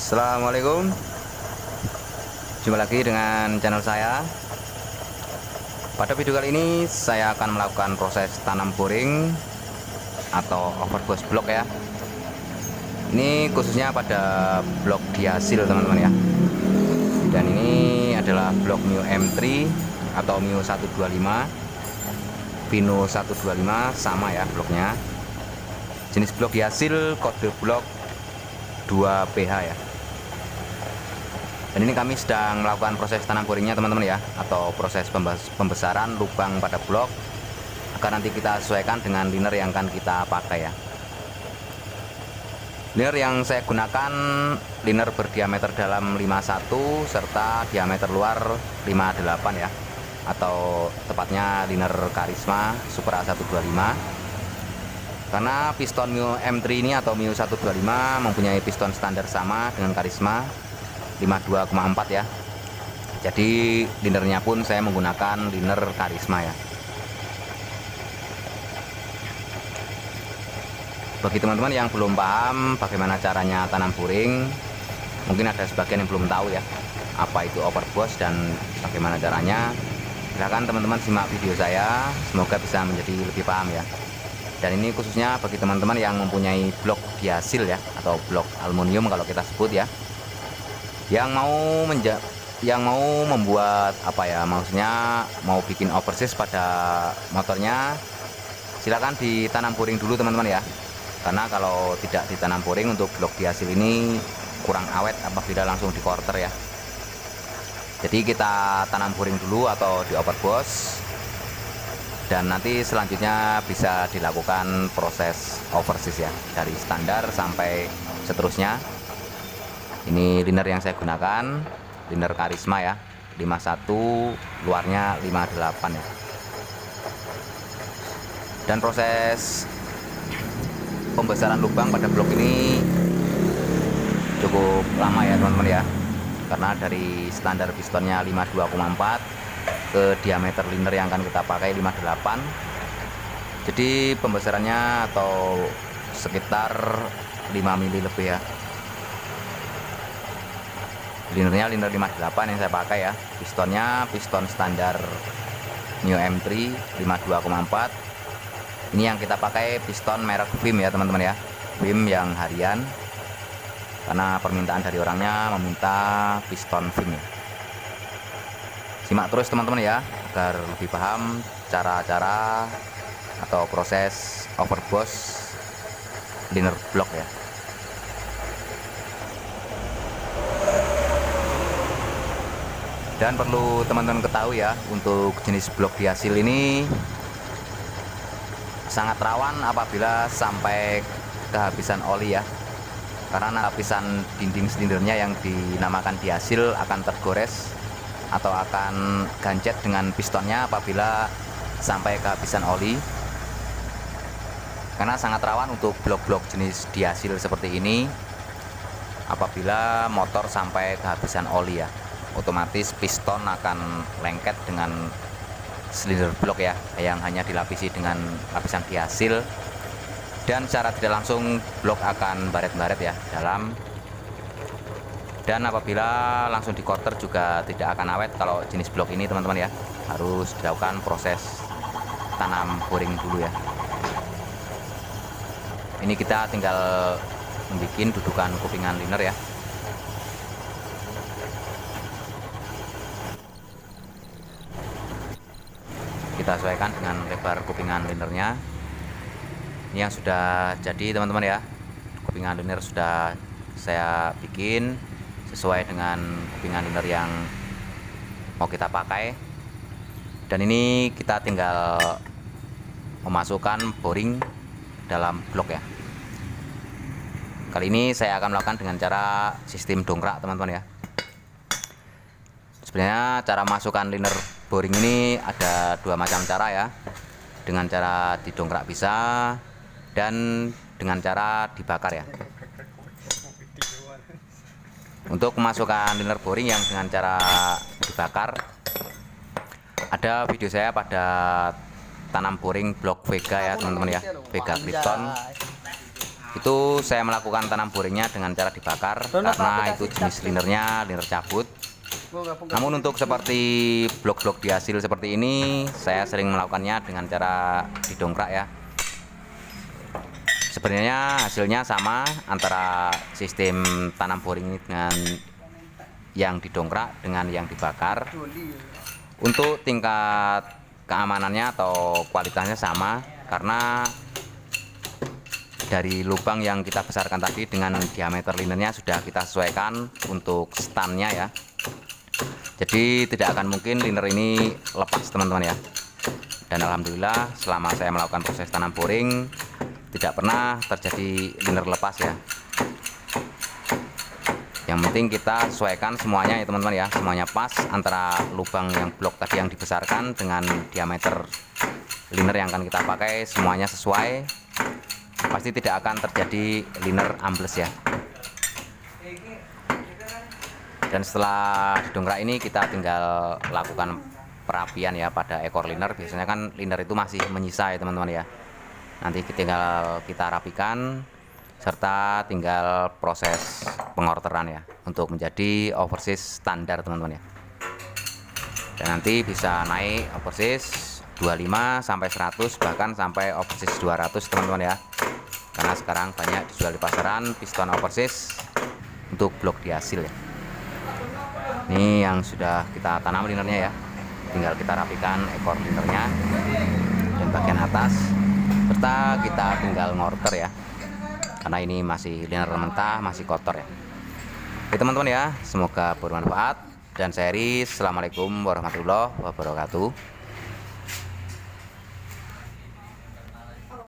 Assalamualaikum. Jumpa lagi dengan channel saya. Pada video kali ini saya akan melakukan proses tanam boring atau overboss block ya. Ini khususnya pada blok dihasil teman-teman ya. Dan ini adalah blok Mio M3 atau Mio 125, Pino 125, sama ya bloknya. Jenis blok dihasil, kode blok 2PH ya. Dan ini kami sedang melakukan proses tanam boringnya teman-teman ya, atau proses pembesaran lubang pada blok agar nanti kita sesuaikan dengan liner yang akan kita pakai ya. Liner yang saya gunakan liner berdiameter dalam 51 serta diameter luar 58 ya, atau tepatnya liner Karisma Supra 125. Karena piston Mio M3 ini atau Mio 125 mempunyai piston standar sama dengan Karisma 52,4 ya. Jadi linernya pun saya menggunakan liner Karisma ya. Bagi teman-teman yang belum paham bagaimana caranya tanam boring, mungkin ada sebagian yang belum tahu ya apa itu overboss dan bagaimana caranya. Silahkan teman-teman simak video saya, semoga bisa menjadi lebih paham ya. Dan ini khususnya bagi teman-teman yang mempunyai blok dihasil ya, atau blok aluminium kalau kita sebut ya, yang mau membuat apa ya, maksudnya mau bikin oversis pada motornya, silakan ditanam boring dulu teman-teman ya. Karena kalau tidak ditanam boring untuk blok dihasil ini kurang awet apabila langsung di quarter ya. Jadi kita tanam boring dulu atau di overboss, dan nanti selanjutnya bisa dilakukan proses oversis ya, dari standar sampai seterusnya. Ini liner yang saya gunakan, liner Karisma ya, 51, luarnya 58 ya. Dan proses pembesaran lubang pada blok ini cukup lama ya teman-teman ya, karena dari standar pistonnya 52,4 ke diameter liner yang akan kita pakai 58. Jadi pembesarannya atau sekitar 5 mili lebih ya. Linernya liner 58 yang saya pakai ya. Pistonnya piston standar Mio M3 52,4. Ini yang kita pakai piston merek Vim ya teman-teman ya, Vim yang harian, karena permintaan dari orangnya meminta piston Vim ya. Simak terus teman-teman ya, agar lebih paham cara-cara atau proses overboss liner block ya. Dan perlu teman-teman ketahui ya, untuk jenis blok dihasil ini sangat rawan apabila sampai kehabisan oli ya. Karena lapisan dinding silindernya yang dinamakan dihasil akan tergores atau akan gancet dengan pistonnya apabila sampai kehabisan oli. Karena sangat rawan untuk blok-blok jenis dihasil seperti ini, apabila motor sampai kehabisan oli ya, otomatis piston akan lengket dengan silinder blok ya, yang hanya dilapisi dengan lapisan dihasil, dan secara tidak langsung blok akan baret-baret ya dalam. Dan apabila langsung di quarter juga tidak akan awet kalau jenis blok ini teman-teman ya. Harus dilakukan proses tanam boring dulu ya. Ini kita tinggal membuat dudukan kupingan liner ya. Kita sesuaikan dengan lebar kupingan linernya. Ini yang sudah jadi teman-teman ya. Kupingan liner sudah saya bikin sesuai dengan kupingan liner yang mau kita pakai. Dan ini kita tinggal memasukkan boring dalam blok ya. Kali ini saya akan melakukan dengan cara sistem dongkrak teman-teman ya. Sebenarnya cara masukkan liner boring ini ada dua macam cara ya. Dengan cara didongkrak bisa, dan dengan cara dibakar ya. Untuk memasukkan liner boring yang dengan cara dibakar, ada video saya pada tanam boring blok Vega ya teman-teman ya, Vega Krypton. Itu saya melakukan tanam boringnya dengan cara dibakar karena itu jenis linernya liner cabut. Namun untuk seperti blok-blok di hasil seperti ini, saya sering melakukannya dengan cara didongkrak ya. Sebenarnya hasilnya sama antara sistem tanam boring ini dengan yang didongkrak dengan yang dibakar. Untuk tingkat keamanannya atau kualitasnya sama karena dari lubang yang kita besarkan tadi dengan diameter linernya sudah kita sesuaikan untuk stannya ya. Jadi tidak akan mungkin liner ini lepas teman-teman ya. Dan alhamdulillah selama saya melakukan proses tanam boring tidak pernah terjadi liner lepas ya. Yang penting kita sesuaikan semuanya ya teman-teman ya, semuanya pas antara lubang yang blok tadi yang dibesarkan dengan diameter liner yang akan kita pakai, semuanya sesuai. Pasti tidak akan terjadi liner ambles ya. Dan setelah didongkrak ini kita tinggal lakukan perapian ya pada ekor liner. Biasanya kan liner itu masih menyisa ya teman-teman ya. Nanti tinggal kita rapikan serta tinggal proses pengorteran ya untuk menjadi oversis standar teman-teman ya. Dan nanti bisa naik oversis 25 sampai 100 bahkan sampai oversis 200 teman-teman ya. Karena sekarang banyak dijual di pasaran piston oversis untuk blok di hasil ya. Ini yang sudah kita tanam linernya ya. Tinggal kita rapikan ekor linernya dan bagian atas serta kita tinggal ngorter ya. Karena ini masih liner mentah, masih kotor ya. Oke teman-teman ya, semoga bermanfaat dan saya Eri. Assalamualaikum warahmatullahi wabarakatuh.